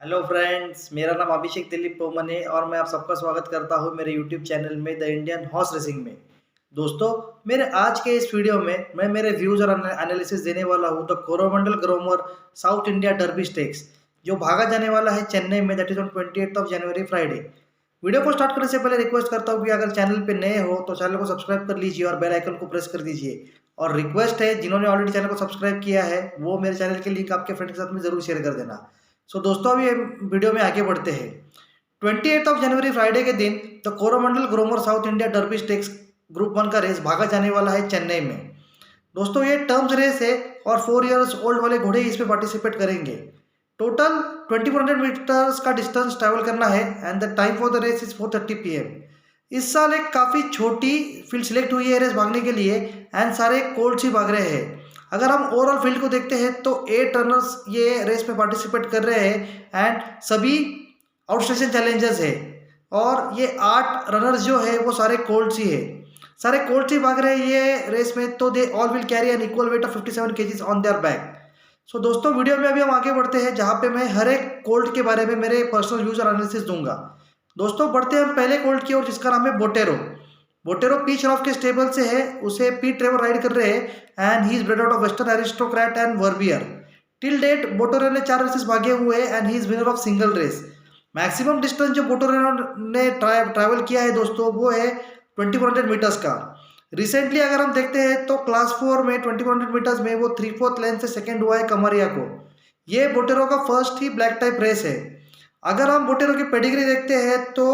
Hello friends, मेरा नाम अभिषेक दिलीप पोमन है और मैं आप सबका स्वागत करता हूं मेरे यूट्यूब चैनल में द इंडियन हॉर्स रेसिंग में। दोस्तों, मेरे आज के इस वीडियो में मैं मेरे व्यूज़ और एनालिसिस देने वाला हूं the Coromandel Gromor south India derby stakes, जो भागा जाने वाला है चेन्नई में, that is on 28 of January Friday. Video को स्टार्ट करने से पहले रिक्वेस्ट करता हूँ कि अगर चैनल पे नए हो तो चैनल को सब्सक्राइब कर लीजिए और बेल आइकन को प्रेस कर दीजिए। और रिक्वेस्ट है, जिन्होंने ऑलरेडी चैनल को सब्सक्राइब किया है वो मेरे चैनल के लिंक आपके फ्रेंड के साथ में जरूर शेयर कर देना। दोस्तों, अभी वीडियो में आगे बढ़ते हैं। 28 ऑफ जनवरी फ्राइडे के दिन the Coromandel Gromor south India derby stakes group 1 का रेस भागा जाने वाला है चेन्नई में। दोस्तों, ये टर्म्स रेस है और 4 इयर्स ओल्ड वाले घोड़े इस पे पार्टिसिपेट करेंगे। टोटल 2400 मीटर्स का डिस्टेंस ट्रैवल करना है and the time for the race is 4:30 PM। इस साल एक काफ़ी छोटी फील्ड सिलेक्ट हुई है रेस भागने के लिए एंड सारे कोल्ड्स ही भाग रहे हैं। अगर हम ओवरऑल फील्ड को देखते हैं तो 8 रनर्स ये रेस में पार्टिसिपेट कर रहे हैं एंड सभी आउटस्टेशन चैलेंजर्स है। और ये 8 रनर्स जो है वो सारे कोल्ड्स ही है, सारे कोल्ड्स ही भाग रहे हैं ये रेस में। तो they all will carry N equal weight of 57 kgs on their back. दोस्तों, वीडियो में अभी हम आगे बढ़ते हैं जहाँ पे मैं हर एक कोल्ड के बारे में मेरे पर्सनल व्यूज और एनालिसिस दूंगा। दोस्तों, बढ़ते हैं हम पहले कोल्ड की ओर, जिसका नाम है बोटेरो। बोटेरो पीच रॉफ के स्टेबल से है, उसे पीट ट्रेवर राइड कर रहे हैं and he is bred out of Western Aristocrat and Verbier. Till date Botero ने 4 रेसेस भागे हुए and he is winner of single race. Maximum distance जो बोटेरो ने ट्रैवल किया है दोस्तों वो है 2400 मीटर्स का। रिसेंटली अगर हम देखते हैं तो क्लास 4 में 2400 मीटर्स में वो 3/4 लेंथ से सेकंड हुआ है कमरिया को। ये बोटेरो का फर्स्ट ही ब्लैक टाइप रेस है। अगर हम बोटेरो की पेडिग्री देखते हैं तो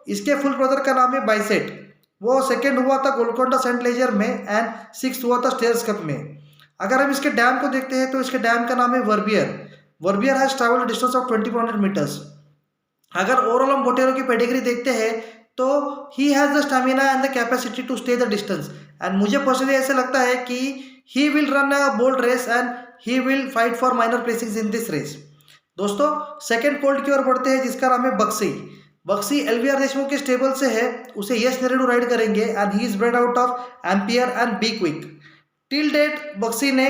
इसके फुल ब्रदर का नाम है बाइसेट। वो सेकंड हुआ था गोलकोंडा सेंट लेजर में एंड 6th हुआ था स्टेयर्स कप में। अगर हम इसके डैम को देखते हैं तो इसके डैम का नाम है Verbier. Verbier has travelled distance of 2400 meters. अगर ओवरऑल हम बोटेरो की पेडिग्री देखते हैं तो he has the stamina and the capacity to stay the distance and मुझे पर्सनली ऐसे लगता है कि he will run a bold race and he will fight for minor placings in this race. दोस्तों, सेकंड कोल्ड की ओर बढ़ते हैं जिसका नाम है बक्सी। बक्सी एलवीआर देशमुख के स्टेबल से है, उसे यश नेरेडू राइड करेंगे and he is bred out of Ampere and be quick. Till date बक्सी ने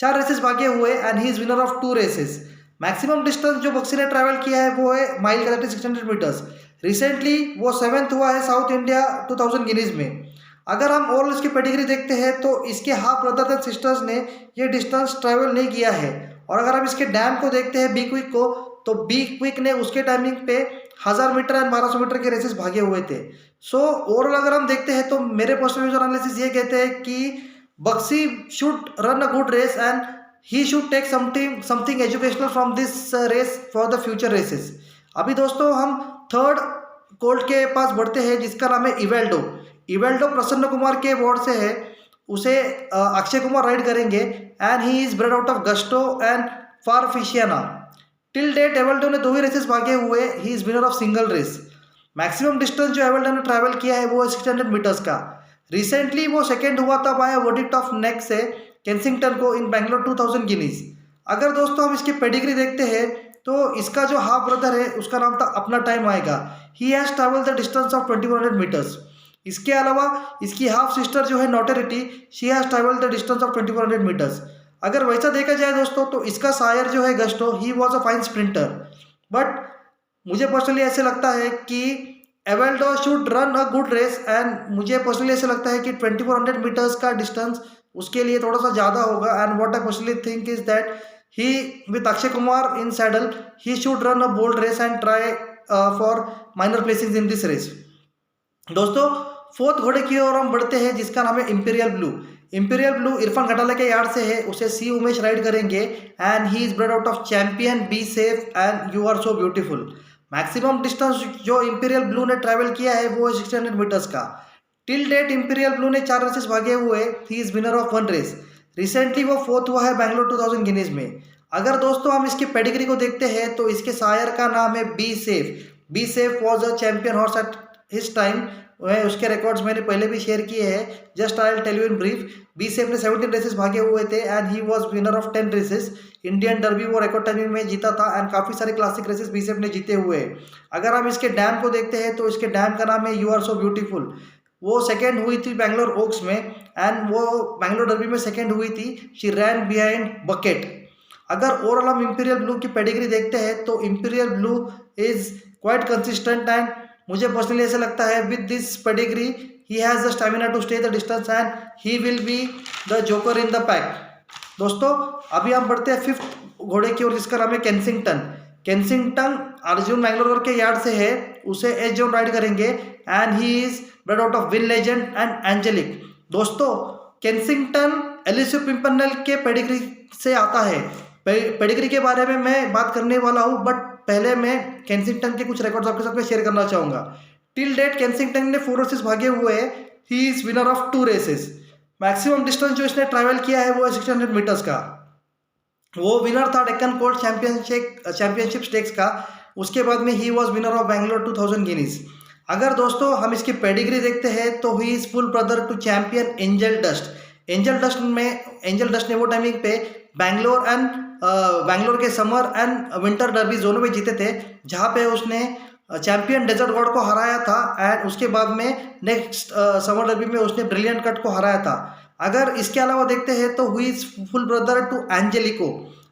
4 रेसेस भागे हुए and he is winner of 2 races. Maximum distance जो बक्सी ने ट्रैवल किया है वो है माइल का, 600 मीटर्स। रिसेंटली वो 7th हुआ है साउथ इंडिया 2000 गिनीज में। अगर हम ओवरऑल इसकी पेडिग्री देखते हैं तो इसके हाफ ब्रदर एंड सिस्टर्स ने ये डिस्टेंस ट्रैवल नहीं किया है। और अगर हम इसके डैम को देखते हैं बी क्विक को, तो बी क्विक ने उसके टाइमिंग पे 1000 मीटर एंड 1200 मीटर के रेसेस भागे हुए थे। ओवरऑल अगर हम देखते हैं तो मेरे पर्सनल एनालिसिस ये कहते हैं कि बक्सी should run a good race and he should take something educational from this race for the future races. अभी दोस्तों हम थर्ड कोल्ड के पास बढ़ते हैं जिसका नाम है इवेल्डो। इवेल्डो प्रसन्न कुमार के वार्ड से है, उसे अक्षय कुमार राइड करेंगे and he is bred out of Gusto and Farfishiana. Till date Evaldo ने 2 ही रेसेस भागे हुए, he is winner of single race. Maximum distance जो एवेल्डो ने ट्रैवल किया है वो है 600 मीटर्स का। रिसेंटली वो सेकेंड हुआ था बाय वर्डिक्ट ऑफ नेक से केंसिंगटन को इन बैंगलोर 2000 गिनीज। अगर दोस्तों हम इसकी पेडिग्री देखते हैं तो इसका जो हाफ ब्रदर है उसका नाम था अपना टाइम आएगा। He has travel the distance of 2400 meters. इसके अलावा इसकी हाफ सिस्टर जो है Notoriety, she has travel the distance of 2400 meters. अगर वैसा देखा जाए दोस्तों तो इसका सायर जो है Gusto, he was a fine sprinter. But मुझे पर्सनली ऐसे लगता है कि Evaldo should run a good race and मुझे पर्सनली ऐसे लगता है कि 2400 मीटर्स का डिस्टेंस उसके लिए थोड़ा सा ज़्यादा होगा। And what I personally think is that he with Akshay Kumar in saddle he should run a bold race and try for minor placings in this race. दोस्तों, फोर्थ घोड़े की ओर हम बढ़ते हैं जिसका नाम है Imperial Blue. Imperial Blue Irfan Ghatala के यार्ड से है, उसे सी उमेश राइड करेंगे and he is bred out of Champion, Be Safe and You Are so beautiful. Maximum distance जो इंपीरियल ब्लू ने ट्रैवल किया है वो है 600 मीटर्स का। टिल डेट इंपीरियल ब्लू ने 4 रेसेस भागे हुए, he is winner of 1 race. Recently वो 4th हुआ है बैंगलोर 2000 गिनीज में। अगर दोस्तों हम इसकी पेडिग्री को देखते हैं तो इसके सायर का नाम है Be Safe. Be Safe was a champion horse at his time. वह उसके रिकॉर्ड्स मैंने पहले भी शेयर किए हैं, just I will tell you in brief. Be Safe ने 17 रेसेस भागे हुए थे and he was winner of 10 races. Indian Derby वो रिकॉर्ड टाइमिंग में जीता था एंड काफ़ी सारे क्लासिक रेसेस बी सेफ ने जीते हुए हैं। अगर हम इसके डैम को देखते हैं तो इसके डैम का नाम है यू आर सो ब्यूटीफुल। वो सेकेंड हुई थी बैंगलोर ओक्स में एंड वो बैंगलोर डर्बी में सेकेंड हुई थी। She ran behind Bucket. अगर ओवरऑल हम इंपीरियल ब्लू की पेडिग्री देखते हैं तो Imperial Blue is quite consistent and मुझे पर्सनली ऐसा लगता है with this pedigree he has the stamina to stay the distance and he will be the joker in the pack. दोस्तों अभी हम बढ़ते हैं फिफ्थ घोड़े की ओर जिसका नाम है केंसिंगटन। केंसिंगटन अर्जुन मैंगलोर के यार्ड से है, उसे एच जोन राइड करेंगे and he is bred out of Win Legend and Angelic. दोस्तों केंसिंगटन एलिसियो पिंपरनेल के पेडिग्री से आता है। पेडिग्री के बारे में मैं बात करने वाला हूँ, बट पहले मैं केंसिंगटन के कुछ रिकॉर्ड्स आपके साथ में शेयर करना चाहूँगा। टिल डेट केंसिंगटन ने 4 रेसेस भागे हुए हैं। He is winner of 2 races. Maximum distance जो इसने ट्रैवल किया है वो है 600 मीटर्स का। वो विनर था डेक्कन कोल्ड चैंपियनशिप स्टेक्स का। उसके बाद में he was winner of Bangalore 2000 Guineas. अगर दोस्तों हम इसकी पेडिग्री देखते हैं तो he is full brother to champion Angel Dust. Angel Dust ने वो टाइमिंग पे बैंगलोर के समर एंड विंटर डर्बी जोनों में जीते थे, जहाँ पे उसने चैंपियन डेजर्ट गॉड को हराया था एंड उसके बाद में नेक्स्ट समर डर्बी में उसने ब्रिलियंट कट को हराया था। अगर इसके अलावा देखते हैं तो he is full brother to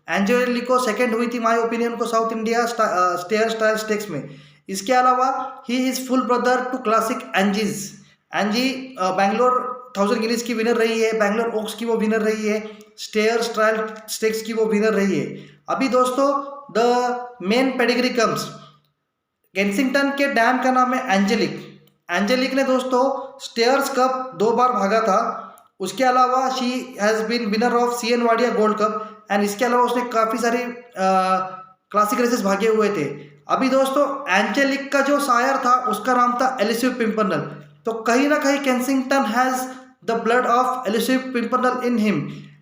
Angelico second हुई थी माय ओपिनियन को South India stayer style stakes में। इसके अलावा he is full brother to Classic Angie Bangalore 1000 Guineas की विनर रही है, बैंगलोर ओक्स की वो विनर रही है, स्टेयर स्टाइल स्टेक्स की वो विनर रही है। अभी दोस्तों the main pedigree comes. Kensington के डैम का नाम है एंजेलिक ने दोस्तों स्टेयर्स कप 2 बार भागा था। उसके अलावा she has been winner of CN Wadia Gold Cup and इसके अलावा उसने काफ़ी सारी क्लासिक रेसेस भागे हुए थे। अभी दोस्तों एंजेलिक का जो सायर था उसका नाम था एलिसियो पिंपरनेल। तो कहीं ना कहीं Kensington has the blood of Elusive Pimpernel in him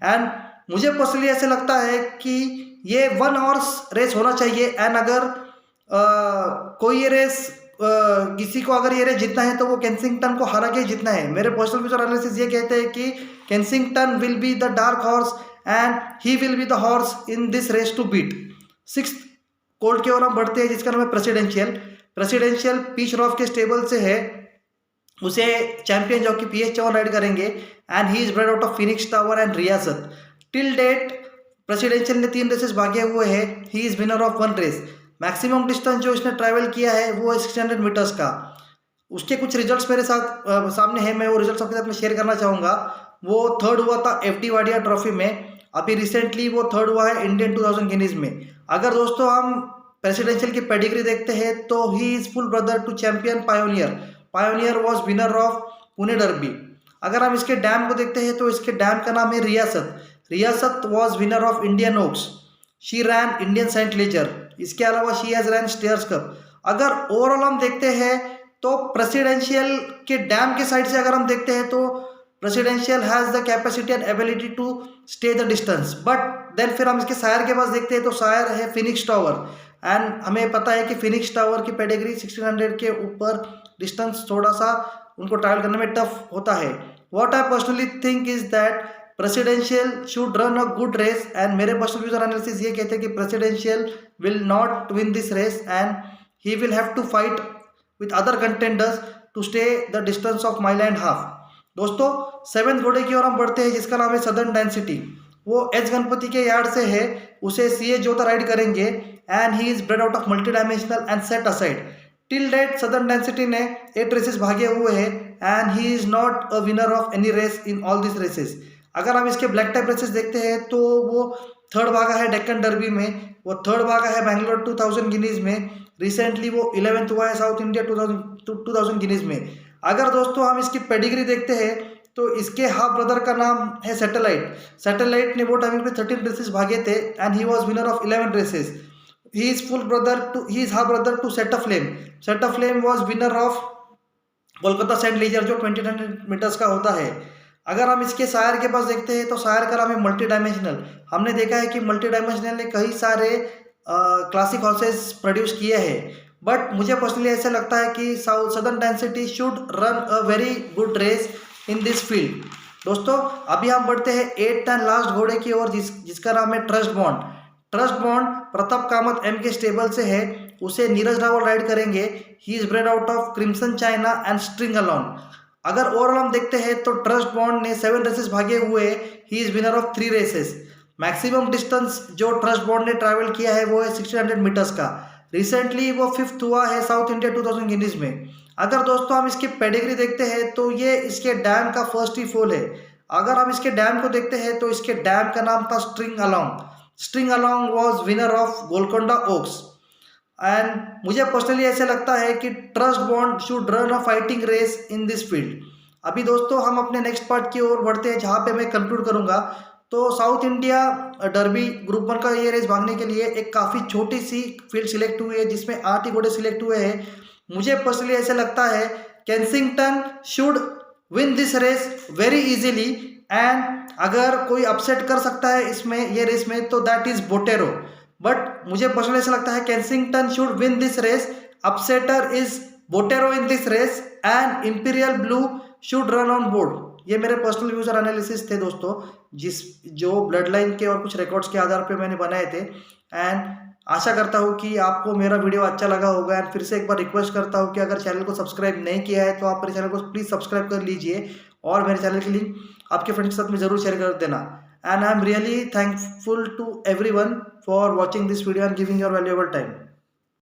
and मुझे पर्सनली ऐसे लगता है कि ये 1 हॉर्स रेस होना चाहिए एंड अगर कोई ये रेस किसी को अगर ये रेस जीतना है तो वो केंसिंगटन को हरा के जीतना है। मेरे पर्सनल फ्यूचर एनालिसिस ये कहते हैं कि Kensington will be the dark horse and he will be the horse in this race to beat. 6th colt की ओर हम बढ़ते हैं जिसका नाम है प्रेसिडेंशियल पीच रॉफ के स्टेबल से है। उसे champion jockey PH Chauhan ride करेंगे and he is bred out of Phoenix Tower and Riyasat. Till date Presidential ने 3 रेसेस भागे हुए हैं। He is winner of 1 race. Maximum distance जो इसने ट्रैवल किया है वो है 600 मीटर्स का। उसके कुछ रिजल्ट्स मेरे साथ सामने है, मैं वो रिजल्ट्स आपके साथ में शेयर करना चाहूँगा। वो 3rd हुआ था FD वाडिया ट्रॉफी में, अभी रिसेंटली वो 3rd हुआ है इंडियन 2000 गिनीज में। अगर दोस्तों हम प्रेसिडेंशियल की पेडिग्री देखते हैं तो he is full brother to champion Pioneer was winner of Pune Derby. अगर हम इसके डैम को देखते हैं तो इसके डैम का नाम है Riyasat was winner of Indian Oaks. She ran Indian St Leger. इसके अलावा she has ran Stayers Cup. अगर ओवरऑल हम देखते हैं तो प्रेसिडेंशियल के डैम के साइड से अगर हम देखते हैं तो Presidential has the capacity and ability to stay the distance, but then फिर हम इसके सायर के पास देखते हैं तो सायर है फिनिक्स टावर एंड हमें पता है कि फिनिक्स टावर की पेडिग्री 1600 के ऊपर डिस्टेंस थोड़ा सा उनको ट्रैवल करने में टफ होता है। What I personally think is that presidential should run a good race and मेरे पर्सनल यूजर एनालिसिस ये कहते हैं कि presidential will not win this race and he will have to fight with other contenders to stay the distance of mile and half. दोस्तों 7th घोड़े की ओर हम बढ़ते हैं जिसका नाम है सदर्न डेंसिटी। वो एच गणपति के यार्ड से है, उसे CH जोधा राइड करेंगे and he is bred out of Multi Dimensional and Set Aside. Till date Southern Density ने 8 रेसेस भागे हुए हैं and he is not a winner of any race in all this races. अगर हम इसके black type races देखते हैं तो वो 3rd भागा है डेक्कन डर्बी में, वो 3rd भागा है बैंगलोर 2000 गिनीज में, रिसेंटली वो 11th हुआ है साउथ इंडिया 2000 गिनीज में। अगर दोस्तों हम इसकी पेडिग्री देखते हैं तो इसके हाफ ब्रदर का नाम है सैटेलाइट ने वो टाइमिंग पे 13 रेसेस भागे थे and he was winner of 11 races. He is half brother to Set A Flame was winner of Kolkata St Leger जो 2000 मीटर्स का होता है। अगर हम इसके सायर के पास देखते हैं तो सायर का नाम है मल्टी डायमेंशनल। हमने देखा है कि मल्टी डायमेंशनल ने कई सारे क्लासिक हॉर्सेस प्रोड्यूस किए हैं, बट मुझे पर्सनली ऐसा लगता है कि Southern Density should run a very good race in this field. दोस्तों अभी हम बढ़ते हैं 8th एंड लास्ट घोड़े की ओर जिसका नाम है trust bond Pratap Kamat M के स्टेबल से है, उसे नीरज रावल राइड करेंगे। ही is bred out of crimson China and string alone. अगर ओवरऑल हम देखते हैं तो ट्रस्ट बॉन्ड ने 7 रेसेस भागे हुए, he is winner of 3 races. Maximum distance जो ट्रस्ट बॉन्ड ने ट्रैवल किया है वो है 1600 मीटर्स का। रिसेंटली वो 5th हुआ है साउथ इंडिया 2000 गिनीज में। अगर दोस्तों हम इसकी पेडिग्री देखते हैं तो ये इसके डैम का फर्स्ट ही फॉल है। अगर हम इसके डैम को देखते हैं तो इसके डैम का नाम था String Along. String Along was winner of Golconda Oaks. And मुझे पर्सनली ऐसे लगता है कि Trust Bond should run a fighting race in this field. अभी दोस्तों हम अपने नेक्स्ट पार्ट की ओर बढ़ते हैं जहाँ पे मैं कंक्लूड करूँगा। तो साउथ इंडिया डर्बी ग्रुप 1 का ये रेस भागने के लिए एक काफ़ी छोटी सी फील्ड सिलेक्ट हुई है जिसमें 8 ही घोड़े सिलेक्ट हुए हैं। मुझे पर्सनली ऐसे लगता है Kensington should win this race very easily. And अगर कोई अपसेट कर सकता है इसमें ये रेस में तो दैट इज बोटेरो। बट मुझे पर्सनली ऐसा लगता है Kensington should win this race. Upsetter is Botero in this race and Imperial Blue should run on board. ये मेरे पर्सनल व्यूज और एनालिसिस थे दोस्तों, जो ब्लड लाइन के और कुछ रिकॉर्ड्स के आधार पे मैंने बनाए थे। एंड आशा करता हूँ कि आपको मेरा वीडियो अच्छा लगा होगा। एंड फिर से एक बार रिक्वेस्ट करता हूँ कि अगर चैनल को सब्सक्राइब नहीं किया है तो आप मेरे चैनल को प्लीज़ सब्सक्राइब कर लीजिए और मेरे चैनल की लिंक आपके फ्रेंड्स के साथ में ज़रूर शेयर कर देना। And I am really thankful to everyone for watching this video and giving your valuable time.